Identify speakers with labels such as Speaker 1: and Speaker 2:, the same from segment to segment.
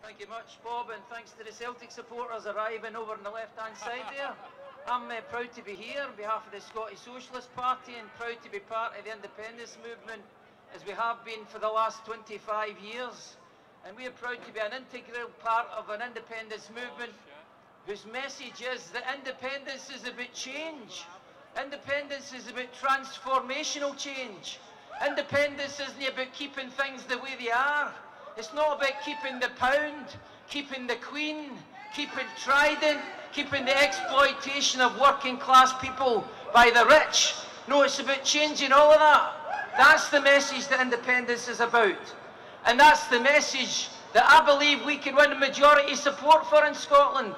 Speaker 1: Thank you much, Bob, and thanks to the Celtic supporters arriving over on the left-hand side there. I'm proud to be here on behalf of the Scottish Socialist Party and proud to be part of the independence movement as we have been for the last 25 years. And we are proud to be an integral part of an independence movement whose message is that independence is about change. Independence is about transformational change. Independence isn't about keeping things the way they are. It's not about keeping the pound, keeping the Queen, keeping Trident, keeping the exploitation of working class people by the rich. No, it's about changing all of that. That's the message that independence is about. And that's the message that I believe we can win majority support for in Scotland.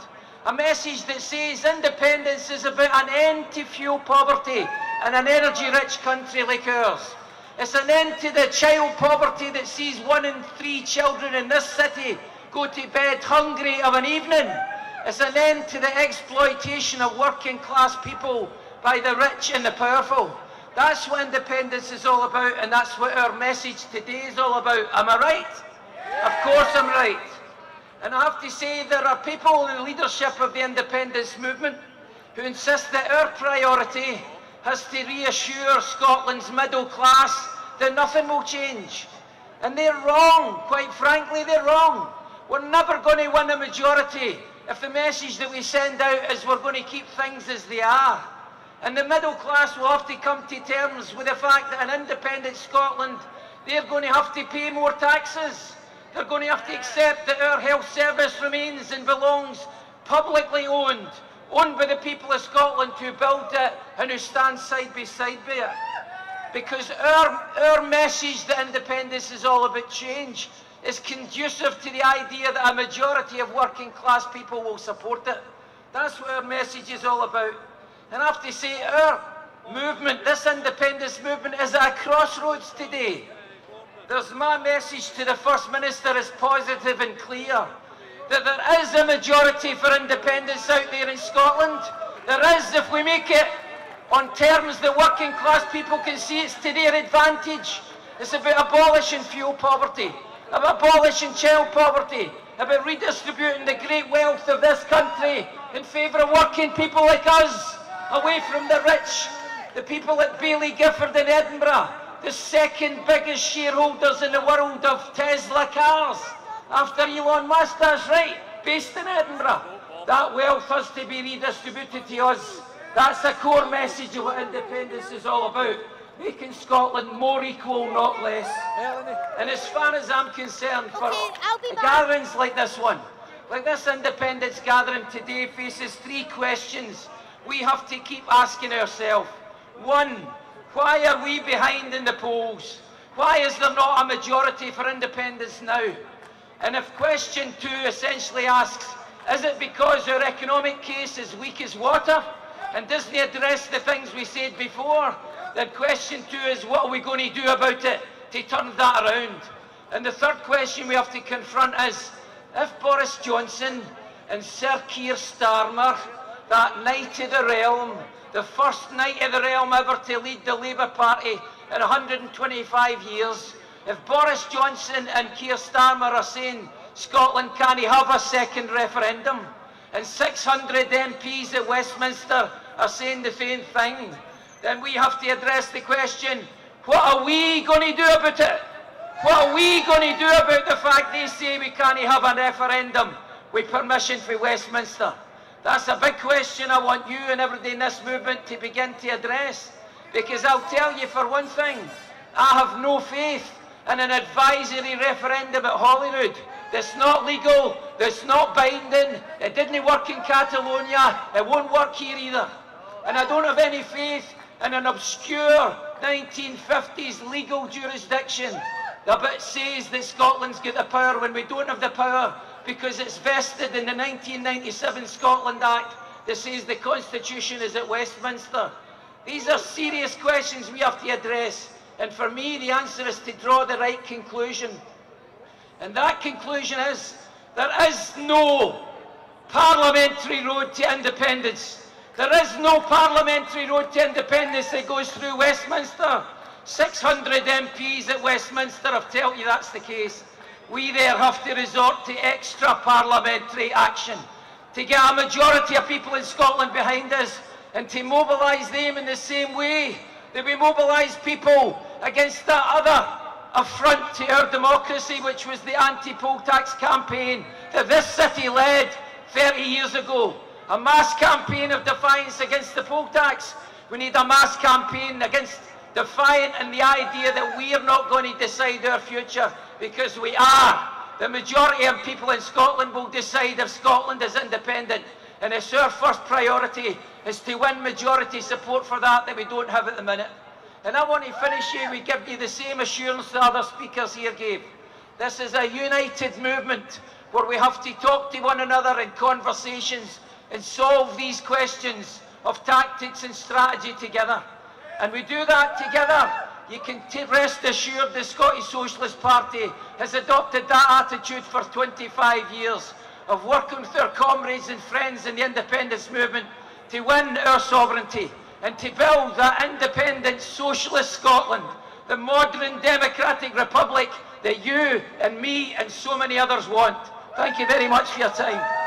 Speaker 1: A message that says independence is about an end to fuel poverty in an energy-rich country like ours. It's an end to the child poverty that sees 1 in 3 children in this city go to bed hungry of an evening. It's an end to the exploitation of working class people by the rich and the powerful. That's what independence is all about, and that's what our message today is all about. Am I right? Of course I'm right. And I have to say there are people in the leadership of the independence movement who insist that our priority has to reassure Scotland's middle class that nothing will change. And they're wrong, quite frankly, they're wrong. We're never going to win a majority if the message that we send out is we're going to keep things as they are. And the middle class will have to come to terms with the fact that in independent Scotland, they're going to have to pay more taxes. They're going to have to accept that our health service remains and belongs publicly owned by the people of Scotland who build it and who stand side by side by it. Because our message that independence is all about change is conducive to the idea that a majority of working class people will support it. That's what our message is all about. And I have to say, our movement, this independence movement, is at a crossroads today. There's my message to the First Minister is positive and clear. That there is a majority for independence out there in Scotland. There is, if we make it on terms that working class people can see it's to their advantage. It's about abolishing fuel poverty, about abolishing child poverty, about redistributing the great wealth of this country in favour of working people like us, away from the rich, the people at Bailey Gifford in Edinburgh, the second biggest shareholders in the world of Tesla cars. After Elon Musk, that's right, based in Edinburgh. That wealth has to be redistributed to us. That's a core message of what independence is all about. Making Scotland more equal, not less. And as far as I'm concerned, for gatherings like this one, like this independence gathering today faces 3 questions we have to keep asking ourselves. 1, why are we behind in the polls? Why is there not a majority for independence now? And if question 2 essentially asks, is it because our economic case is weak as water and doesn't address the things we said before, then question 2 is, what are we going to do about it to turn that around? And the third question we have to confront is, if Boris Johnson and Sir Keir Starmer, that knight of the realm, the first knight of the realm ever to lead the Labour Party in 125 years, if Boris Johnson and Keir Starmer are saying Scotland can't have a second referendum, and 600 MPs at Westminster are saying the same thing, then we have to address the question, what are we going to do about it? What are we going to do about the fact they say we can't have a referendum with permission for Westminster? That's a big question I want you and everybody in this movement to begin to address. Because I'll tell you for one thing, I have no faith in an advisory referendum at Holyrood that's not legal, that's not binding, it didn't work in Catalonia, it won't work here either. And I don't have any faith in an obscure 1950s legal jurisdiction that says that Scotland's got the power when we don't have the power, because it's vested in the 1997 Scotland Act that says the Constitution is at Westminster. These are serious questions we have to address, and for me the answer is to draw the right conclusion. And that conclusion is, there is no parliamentary road to independence. There is no parliamentary road to independence that goes through Westminster. 600 MPs at Westminster have told you that's the case. we there have to resort to extra parliamentary action to get a majority of people in Scotland behind us and to mobilise them in the same way that we mobilise people against that other affront to our democracy, which was the anti-poll tax campaign that this city led 30 years ago. A mass campaign of defiance against the poll tax. We need a mass campaign against defiant and the idea that we are not going to decide our future, because we are. The majority of people in Scotland will decide if Scotland is independent, and it's our first priority is to win majority support for that we don't have at the minute. And I want to finish here, we give you the same assurance the other speakers here gave. This is a united movement where we have to talk to one another in conversations and solve these questions of tactics and strategy together. And we do that together. You can rest assured the Scottish Socialist Party has adopted that attitude for 25 years of working with our comrades and friends in the independence movement to win our sovereignty and to build that independent socialist Scotland, the modern democratic republic that you and me and so many others want. Thank you very much for your time.